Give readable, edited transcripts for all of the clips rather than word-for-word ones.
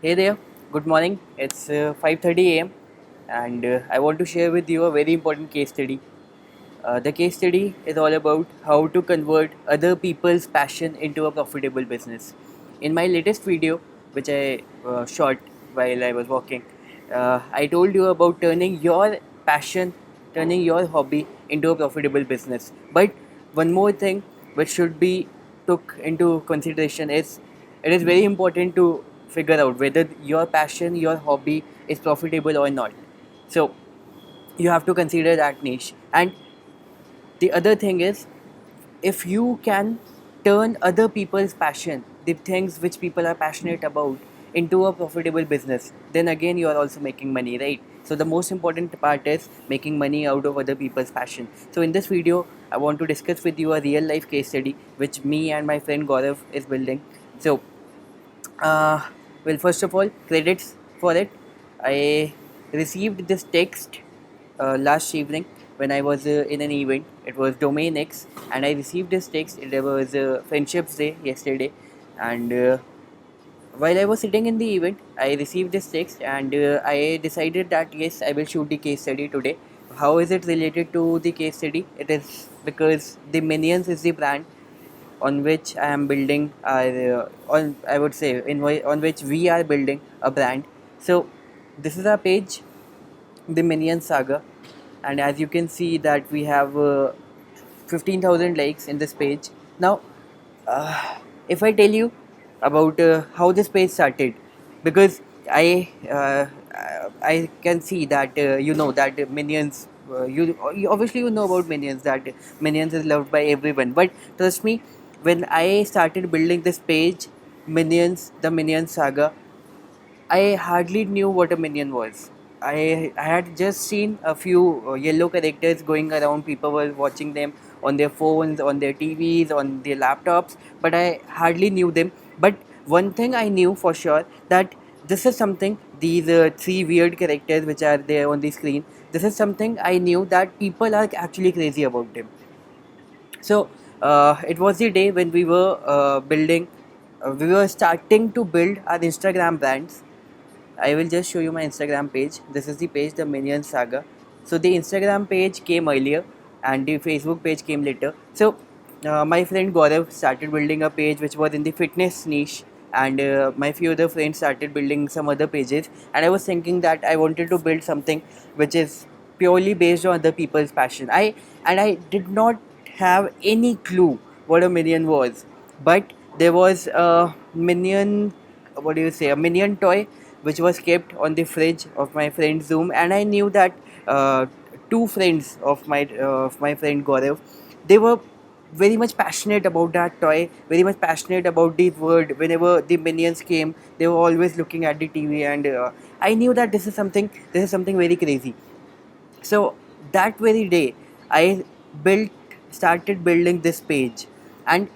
Hey there, good morning. It's 5:30 a.m. and I want to share with you a very important case study. The case study is all about how to convert other people's passion into a profitable business. In my latest video, which I shot while I was walking, I told you about turning your passion, turning your hobby into a profitable business. But one more thing which should be took into consideration is it is very important to figure out whether your passion, your hobby is profitable or not. So you have to consider that niche. And the other thing is, if you can turn other people's passion, the things which people are passionate about, into a profitable business, then again you are also making money, right? So the most important part is making money out of other people's passion. So in this video, I want to discuss with you a real life case study which me and my friend Gaurav is building. So uh, well, first of all, credits for it. I received this text last evening when I was in an event. It was Domain X, and I received this text. It was Friendships Day yesterday, and while I was sitting in the event, I received this text, and I decided that yes, I will shoot the case study today. How is it related to the case study? It is because the Minions is the brand on which I am building, on I would say on which we are building a brand. So this is our page, the Minion Saga, and as you can see that we have 15,000 likes in this page. Now, if I tell you about how this page started, because I can see that you know that Minions. You obviously you know about Minions, that Minions is loved by everyone. But trust me, when I started building this page, Minions, the Minion Saga, I hardly knew what a minion was. I had just seen a few yellow characters going around. People were watching them on their phones, on their TVs, on their laptops, but I hardly knew them. But one thing I knew for sure, that this is something, these three weird characters which are there on the screen, this is something I knew that people are actually crazy about them. So it was the day when we were we were starting to build our Instagram brands. I will just show you my Instagram page. This is the page, the Minion Saga. So the Instagram page came earlier, and the Facebook page came later. So my friend Gaurav started building a page which was in the fitness niche, and my few other friends started building some other pages. And I was thinking that I wanted to build something which is purely based on other people's passion. I did not have any clue what a minion was, but there was a minion, what do you say, a minion toy which was kept on the fridge of my friend's room, and I knew that uh, two friends of my friend Gaurav, they were very much passionate about that toy, very much passionate about the word. Whenever the minions came, they were always looking at the TV, and I knew that this is something very crazy. So that very day, I built started building this page, and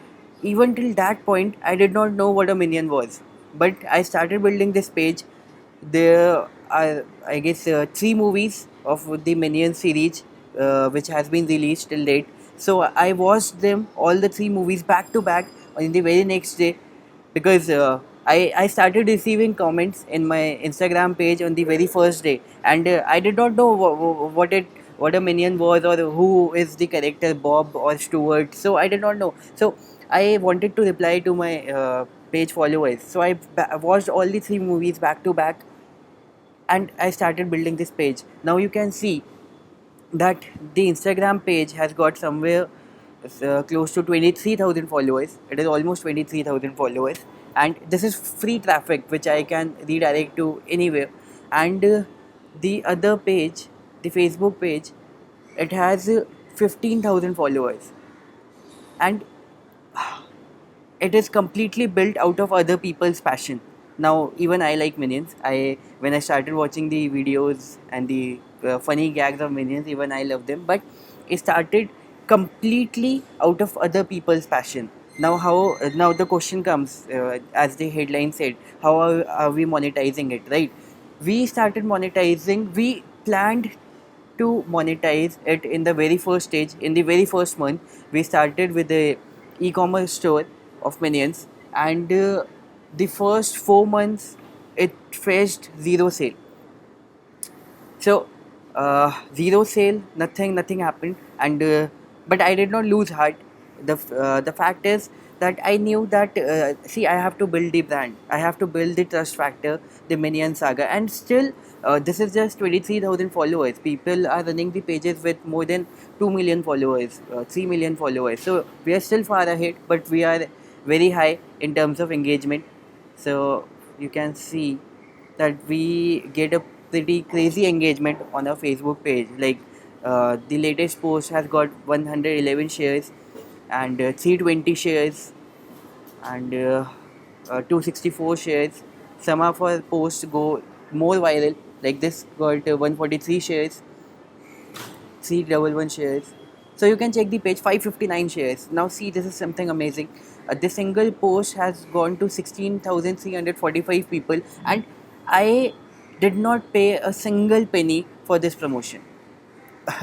even till that point, I did not know what a minion was. But I started building this page. There are, I guess, three movies of the Minion series which has been released till date. So I watched them all, the three movies, back to back on the very next day, because I started receiving comments in my Instagram page on the very first day, and I did not know what a minion was, or who is the character, Bob or Stuart. So I did not know. So I wanted to reply to my page followers. So I watched all the three movies back to back, and I started building this page. Now you can see that the Instagram page has got somewhere close to 23,000 followers. It is almost 23,000 followers, and this is free traffic which I can redirect to anywhere. And the other page, the Facebook page, it has 15,000 followers, and it is completely built out of other people's passion. Now even I like Minions. I When I started watching the videos and the funny gags of Minions, even I love them, but it started completely out of other people's passion. Now how now the question comes, as the headline said, how are we monetizing it, right? We started monetizing, we planned to monetize it in the very first stage. In the very first month, we started with the e-commerce store of Minions, and the first 4 months, it faced zero sale. So zero sale, nothing happened, and but I did not lose heart. The fact is that I knew that see, I have to build the brand, I have to build the trust factor, the Minion Saga, and still this is just 23,000 followers. People are running the pages with more than 2 million followers, 3 million followers. So we are still far ahead, but we are very high in terms of engagement. So you can see that we get a pretty crazy engagement on our Facebook page. Like the latest post has got 111 shares and 320 shares and 264 shares. Some of our posts go more viral. Like this got 143 shares, 311 shares. So you can check the page, 559 shares. Now see, this is something amazing. This single post has gone to 16,345 people, and I did not pay a single penny for this promotion.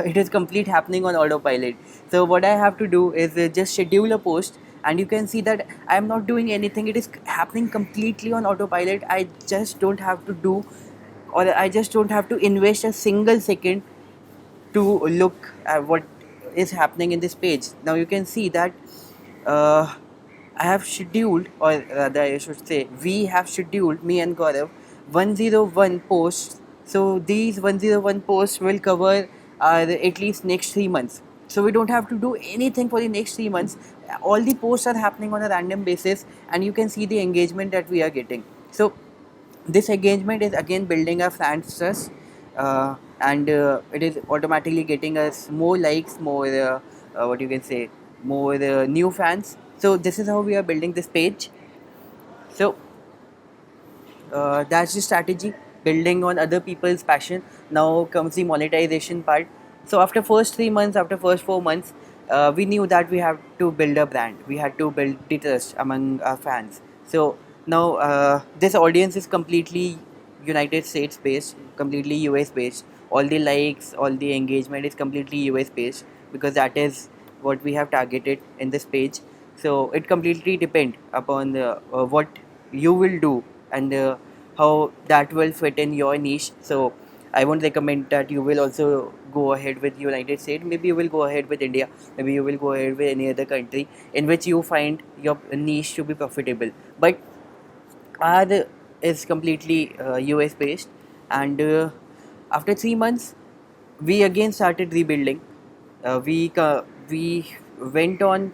It is complete happening on autopilot. So what I have to do is just schedule a post, and you can see that I am not doing anything. It is happening completely on autopilot. I just don't have to do, or I just don't have to invest a single second to look at what is happening in this page. Now you can see that uh, I have scheduled, or rather I should say, we have scheduled, me and Gaurav, 101 posts. So these 101 posts will cover at least next 3 months. So we don't have to do anything for the next 3 months. All the posts are happening on a random basis, and you can see the engagement that we are getting. So this engagement is again building our fans trust, and it is automatically getting us more likes, more what you can say, more new fans. So this is how we are building this page. So that's the strategy, building on other people's passion. Now comes the monetization part. So after first 3 months, after first 4 months, we knew that we have to build a brand, we had to build the trust among our fans. So now this audience is completely United States based, completely US based. All the likes, all the engagement is completely US based, because that is what we have targeted in this page. So it completely depend upon what you will do, and how that will fit in your niche. So I won't recommend that you will also go ahead with United States. Maybe you will go ahead with India. Maybe you will go ahead with any other country in which you find your niche to be profitable. But our is completely US based, and after 3 months, we again started rebuilding. We went on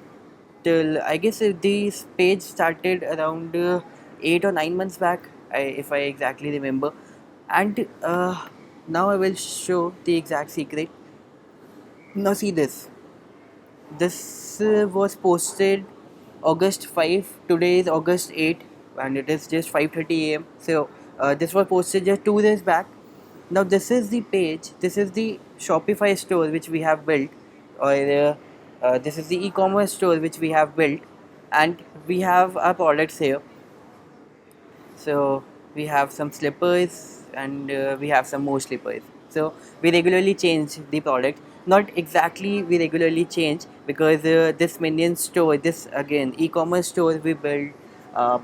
till, I guess, this page started around 8 or 9 months back, if I exactly remember. And now I will show the exact secret. Now see this. This was posted August 5. Today is August 8, and it is just 5:30 a.m. So this was posted just 2 days back. Now this is the page. This is the Shopify store which we have built, or this is the e-commerce store which we have built, and we have our products here. So we have some slippers, and we have some more slippers. So we regularly change the product. Not exactly we regularly change, because this Minion store, this again e-commerce store we built uh,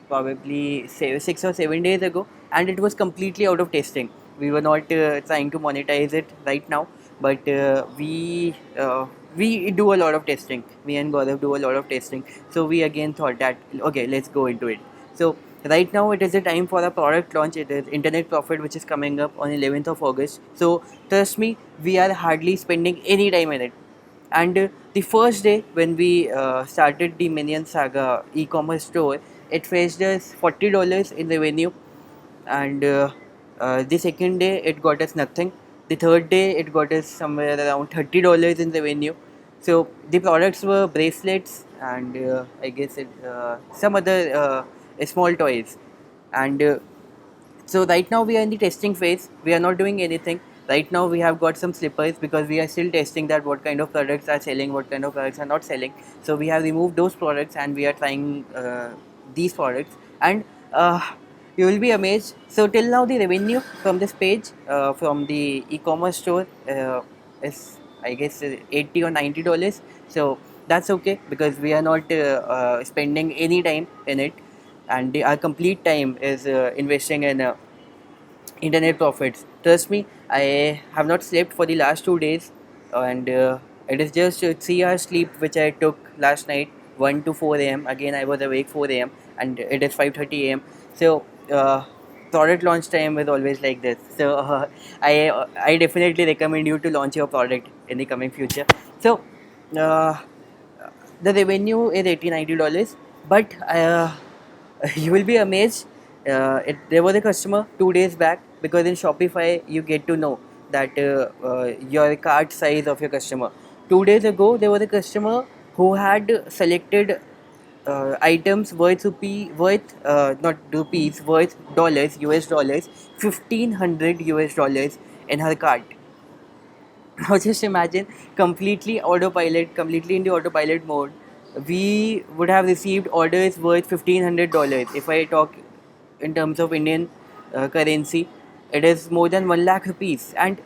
probably 6 or 7 days ago, and it was completely out of testing. We were not trying to monetize it right now, but we do a lot of testing. Me and Gaurav do a lot of testing. So we again thought that okay, let's go into it. So right now it is the time for a product launch. It is Internet Profit, which is coming up on 11th of August. So trust me, we are hardly spending any time in it. And the first day when we started the Minion Saga e-commerce store, it fetched us $40 in revenue, and the second day it got us nothing. The third day it got us somewhere around $30 in revenue. So the products were bracelets, and I guess some other small toys. And so right now we are in the testing phase. We are not doing anything. Right now we have got some slippers, because we are still testing that what kind of products are selling, what kind of products are not selling. So we have removed those products, and we are trying these products. And uh, you will be amazed. So till now the revenue from this page, from the e-commerce store, is, I guess, $80 or $90. So that's okay, because we are not spending any time in it. and our complete time is investing in internet profits. Trust me, I have not slept for the last 2 days, and it is just 3 hours sleep which I took last night, 1 to 4 a.m. Again, I was awake 4 a.m. and it is 5:30 a.m. So, product launch time is always like this. So, I definitely recommend you to launch your product in the coming future. So, uh, the revenue is $80-90, but you will be amazed. There was a customer 2 days back, because in Shopify you get to know that your cart size of your customer. 2 days ago, there was a customer who had selected items worth not rupees, worth dollars, US dollars, 1500 US dollars in her cart. Now just imagine, completely in the autopilot mode, we would have received orders worth $1,500. If I talk in terms of Indian currency, it is more than 1 lakh rupees, and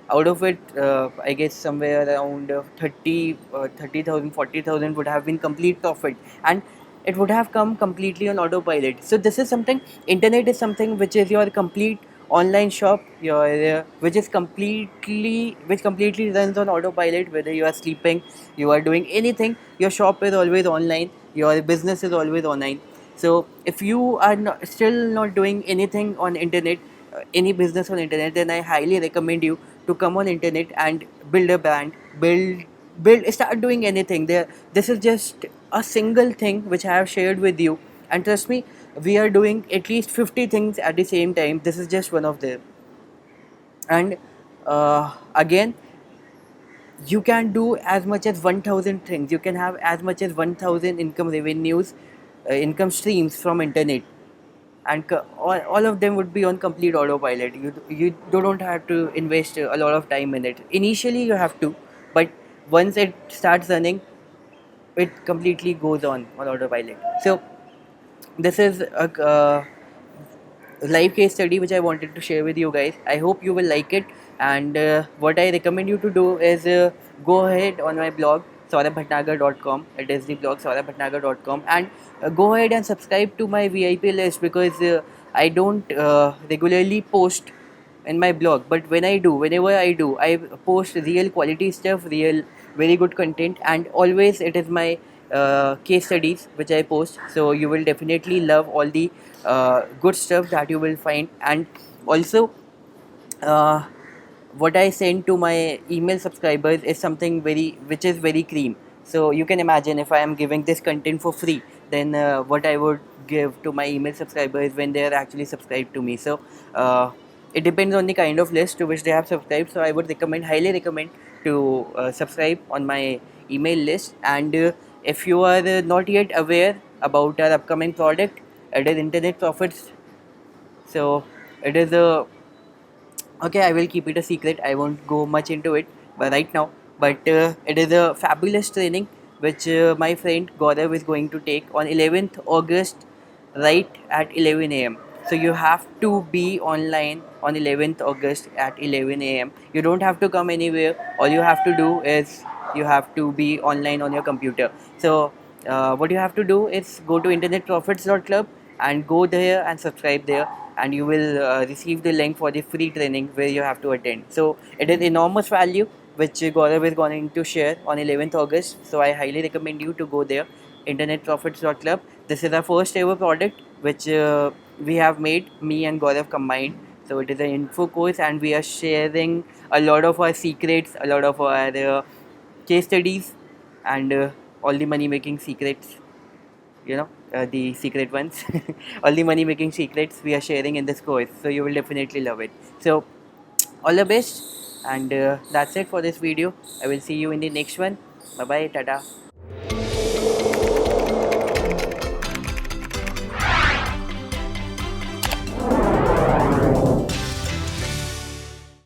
out of it, I guess somewhere around 30,000, 40,000 would have been complete profit, and it would have come completely on autopilot. So this is something. Internet is something which is your complete online shop, your which completely runs on autopilot. Whether you are sleeping, you are doing anything, your shop is always online, your business is always online. So if you are still not doing anything on internet, any business on internet, then I highly recommend you to come on internet and build a brand, start doing anything there. This is just a single thing which I have shared with you, and trust me, we are doing at least 50 things at the same time. This is just one of them. And again, you can do as much as 1000 things. You can have as much as 1000 income revenues, income streams from internet, and all of them would be on complete autopilot. You don't have to invest a lot of time in it. Initially you have to, but once it starts running, it completely goes on autopilot. So this is a live case study which I wanted to share with you guys. I hope you will like it. And what I recommend you to do is go ahead on my blog saurabh.bhatnagar.com. It is the blog saurabh.bhatnagar.com, and go ahead and subscribe to my VIP list, because I don't regularly post in my blog, but whenever I do, I post real quality stuff, real very good content, and always it is my case studies which I post. So you will definitely love all the good stuff that you will find. And also, uh, what I send to my email subscribers is something which is very cream. So you can imagine, if I am giving this content for free, then what I would give to my email subscribers when they are actually subscribed to me. So it depends on the kind of list to which they have subscribed. So I would highly recommend to subscribe on my email list. And if you are not yet aware about our upcoming product, it is Internet Profits. So it is a okay, I will keep it a secret. I won't go much into it but right now. But it is a fabulous training which my friend Gaurav is going to take on 11th August, right at 11 a.m. So you have to be online on 11th August at 11 a.m. You don't have to come anywhere. All you have to do is you have to be online on your computer. So what you have to do is go to internetprofits.club and go there and subscribe there, and you will receive the link for the free training where you have to attend. So it is enormous value which Gaurav is going to share on 11th August. So I highly recommend you to go there, internetprofits.club. This is our first ever product which we have made, me and Gaurav combined. So it is an info course, and we are sharing a lot of our secrets, a lot of our case studies, and all the money making secrets, the secret ones. All the money making secrets we are sharing in this course, so you will definitely love it. So all the best, and that's it for this video. I will see you in the next one. Bye bye, tata.